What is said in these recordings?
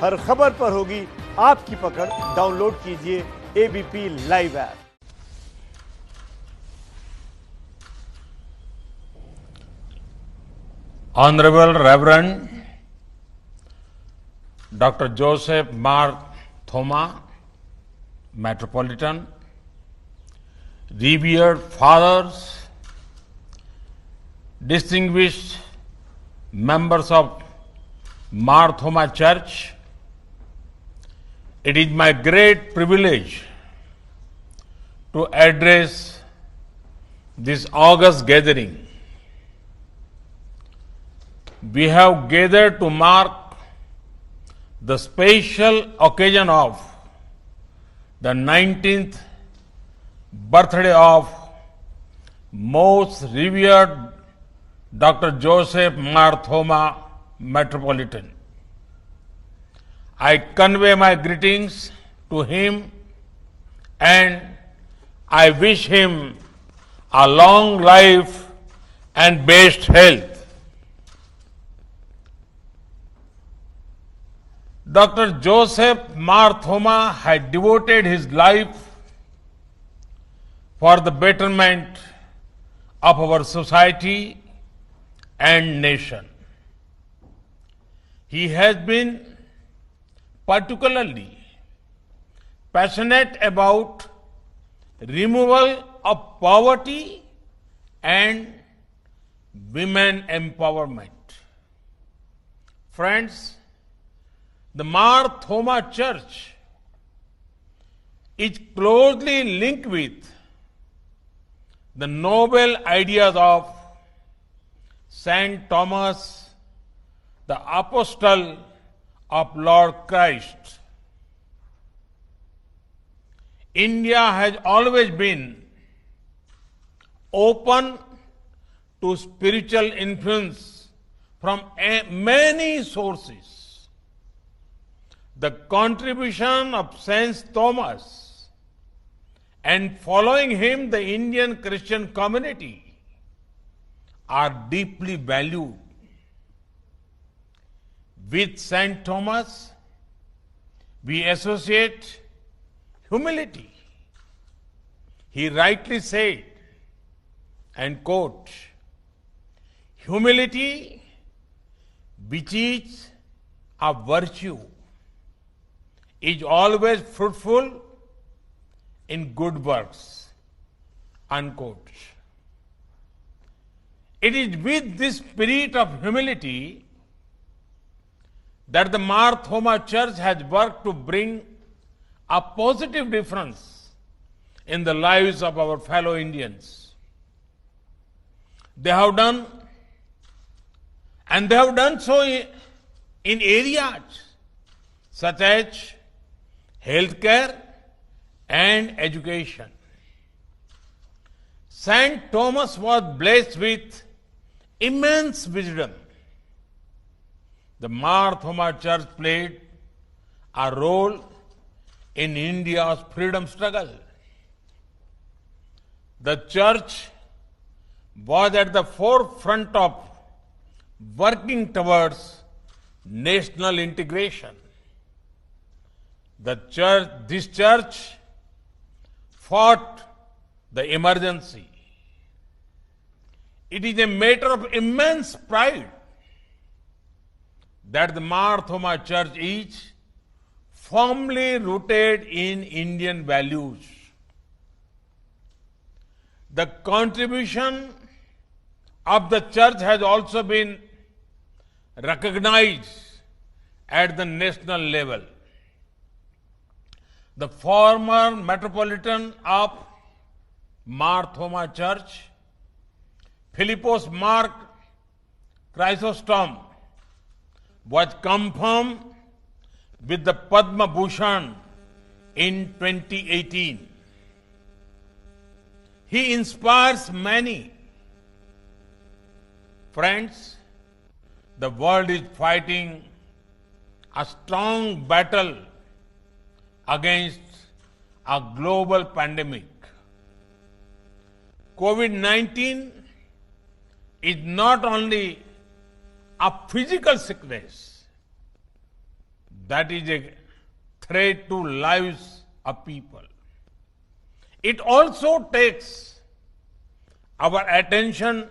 हर खबर पर होगी आपकी पकड़। डाउनलोड कीजिए ABP live app. Honorable Reverend Dr. Joseph Mar Thoma, Metropolitan, revered fathers, distinguished members of Mar Thoma Church, it is my great privilege to address this august gathering. We have gathered to mark the special occasion of the 19th birthday of most revered Dr. Joseph Mar Thoma, Metropolitan. I convey my greetings to him and I wish him a long life and best health. Dr. Joseph Mar Thoma had devoted his life for the betterment of our society and nation. He has been particularly passionate about removal of poverty and women empowerment. Friends, the Mar Thoma Church is closely linked with the noble ideas of Saint Thomas, the Apostle of Lord Christ. India has always been open to spiritual influence from many sources. The contribution of Saint Thomas and following him the Indian Christian community are deeply valued. With Saint Thomas, we associate humility. He rightly said, and quote, "Humility, which is a virtue, is always fruitful in good works," unquote. It is with this spirit of humility that the Mar Thoma Church has worked to bring a positive difference in the lives of our fellow Indians. They have done so in areas such as healthcare and education. Saint Thomas was blessed with immense wisdom. The Mar Thoma Church played a role in India's freedom struggle. The church was at the forefront of working towards national integration. This church fought the emergency. It is a matter of immense pride that the Mar Thoma Church is firmly rooted in Indian values. The contribution of the church has also been recognized at the national level. The former Metropolitan of Mar Thoma Church, Philippos Mark Chrysostom, was confirmed with the Padma Bhushan in 2018. He inspires many. Friends, the world is fighting a strong battle against a global pandemic. COVID-19 is not only a physical sickness, that is a threat to lives of people. It also takes our attention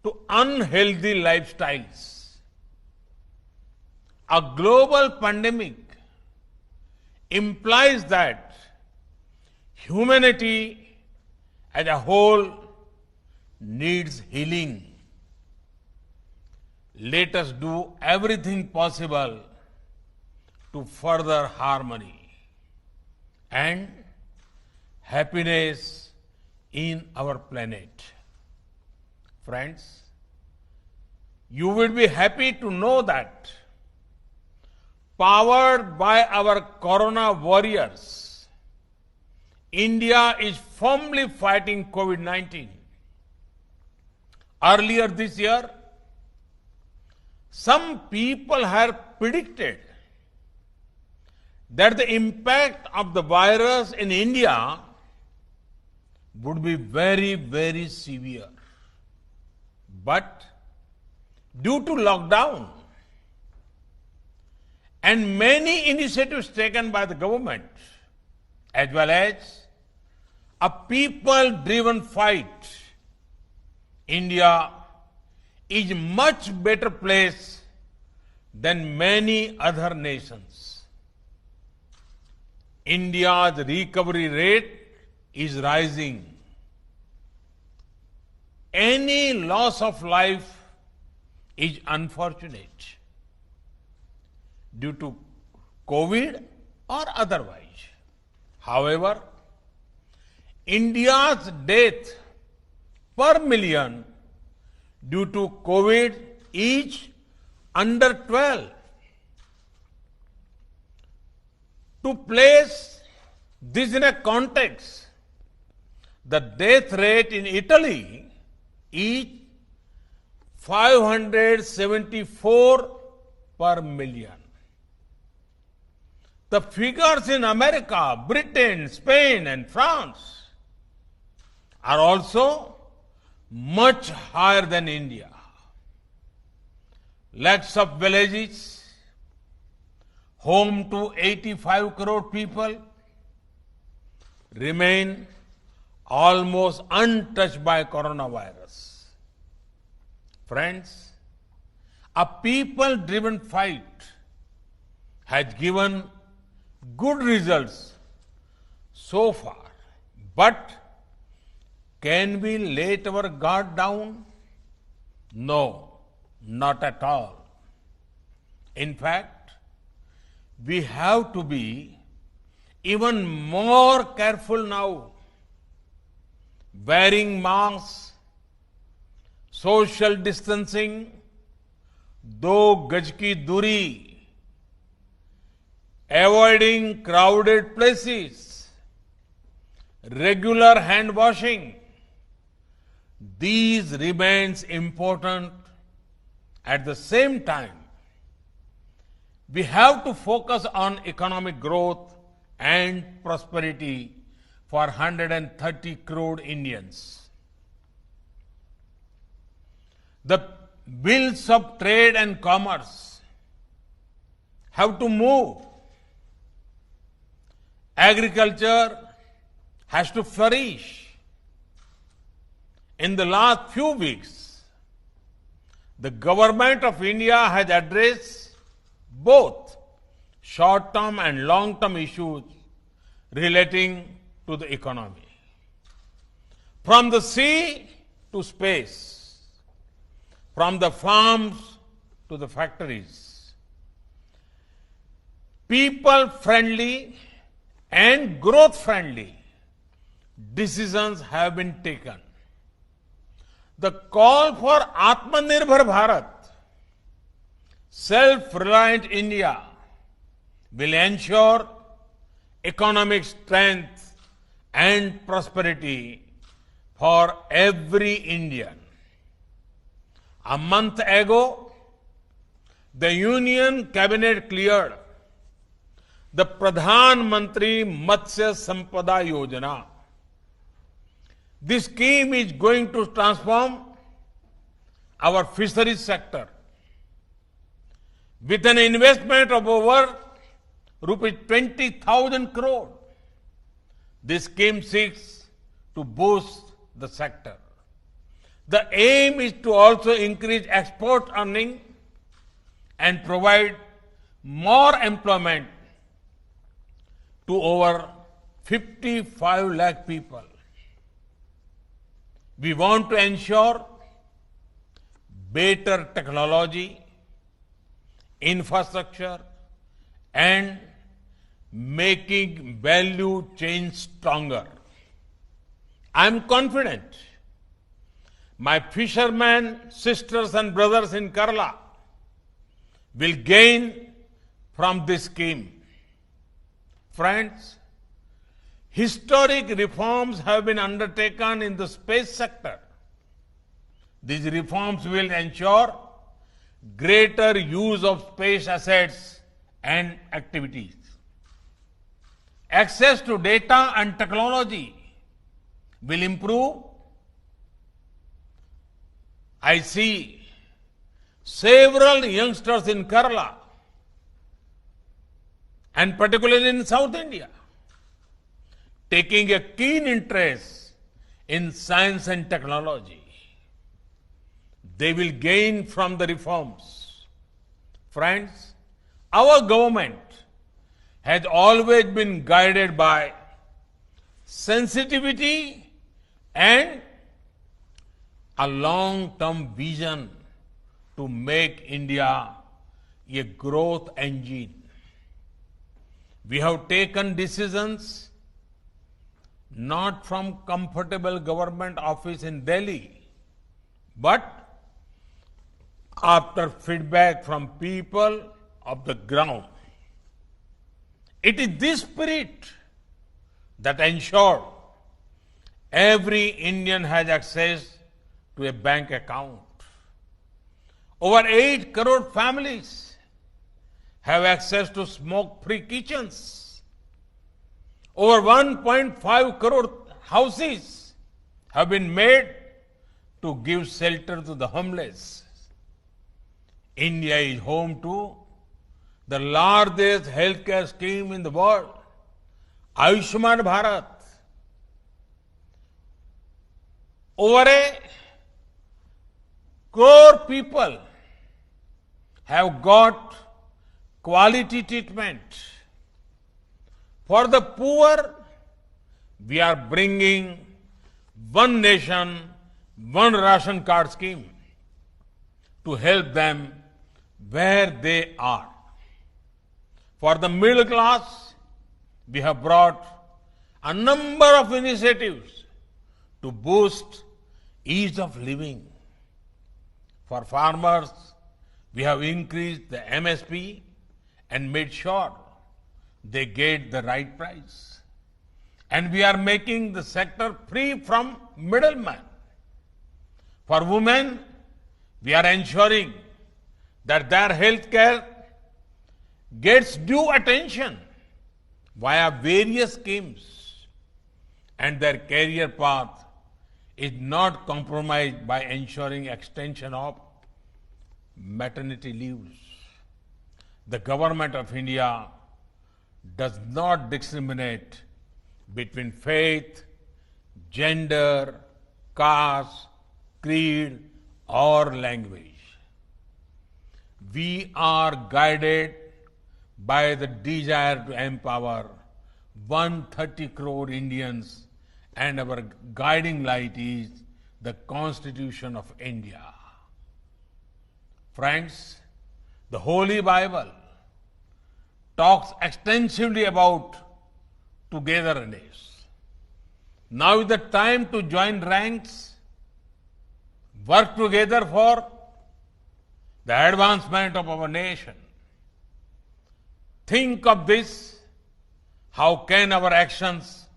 to unhealthy lifestyles. A global pandemic implies that humanity as a whole needs healing. Let us do everything possible to further harmony and happiness in our planet. Friends, you will be happy to know that, powered by our Corona warriors, India is firmly fighting COVID-19. Earlier this year, some people had predicted that the impact of the virus in India would be very, very severe. But due to lockdown and many initiatives taken by the government, as well as a people-driven fight, India is a much better place than many other nations. India's recovery rate is rising. Any loss of life is unfortunate due to COVID or otherwise. However, India's death per million due to COVID is under 12. To place this in a context, the death rate in Italy is 574 per million. The figures in America, Britain, Spain, and France are also much higher than India. Lakhs of villages, home to 85 crore people, remain almost untouched by coronavirus. Friends, a people-driven fight has given good results so far, but can we let our guard down? No, not at all. In fact, we have to be even more careful now. Wearing masks, social distancing, 2 गज की दूरी, avoiding crowded places, regular hand washing, these remains important. At the same time, we have to focus on economic growth and prosperity for 130 crore Indians. The wheels of trade and commerce have to move. Agriculture has to flourish. In the last few weeks, the government of India has addressed both short-term and long-term issues relating to the economy. From the sea to space, from the farms to the factories, people-friendly and growth-friendly decisions have been taken. The call for Atmanirbhar Bharat, self-reliant India, will ensure economic strength and prosperity for every Indian. A month ago, the Union Cabinet cleared the Pradhan Mantri Matsya Sampada Yojana. This scheme is going to transform our fisheries sector. with an investment of over rupees 20,000 crore. This scheme seeks to boost the sector. The aim is to also increase export earning and provide more employment to over 55 lakh people. We want to ensure better technology, infrastructure, and making value chain stronger. I am confident my fishermen, sisters and brothers in Kerala will gain from this scheme. Friends, historic reforms have been undertaken in the space sector. These reforms will ensure greater use of space assets and activities. Access to data and technology will improve. I see several youngsters in Kerala and particularly in South India taking a keen interest in science and technology. They will gain from the reforms. Friends, our government has always been guided by sensitivity and a long-term vision to make India a growth engine. We have taken decisions not from comfortable government office in Delhi, but after feedback from people of the ground. It is this spirit that ensured every Indian has access to a bank account. Over 8 crore families have access to smoke-free kitchens. Over 1.5 crore houses have been made to give shelter to the homeless. India is home to the largest healthcare scheme in the world, Ayushman Bharat. Over a crore people have got quality treatment. For the poor, we are bringing one nation, one ration card scheme to help them where they are. For the middle class, we have brought a number of initiatives to boost ease of living. For farmers, we have increased the MSP and made sure they get the right price. And we are making the sector free from middlemen. For women, we are ensuring that their health care gets due attention via various schemes and their career path is not compromised by ensuring extension of maternity leaves. The government of India does not discriminate between faith, gender, caste, creed, or language. We are guided by the desire to empower 130 crore Indians, and our guiding light is the Constitution of India. Friends, the Holy Bible talks extensively about togetherness. Now is the time to join ranks, work together for the advancement of our nation. Think of this. How can our actions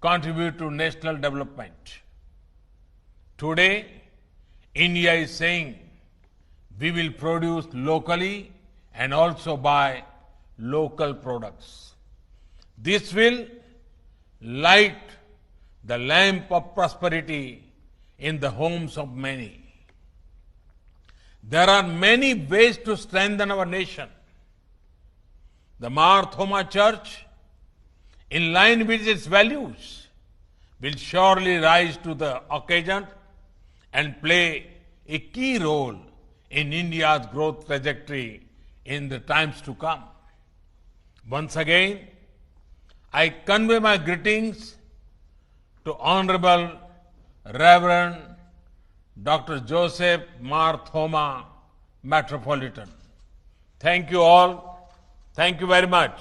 contribute to national development? Today, India is saying we will produce locally and also buy local products. This will light the lamp of prosperity in the homes of many. There are many ways to strengthen our nation. The Mar Thoma Church, in line with its values, will surely rise to the occasion and play a key role in India's growth trajectory in the times to come. Once again, I convey my greetings to Honorable Reverend Dr. Joseph Mar Thoma, Metropolitan. Thank you all. Thank you very much.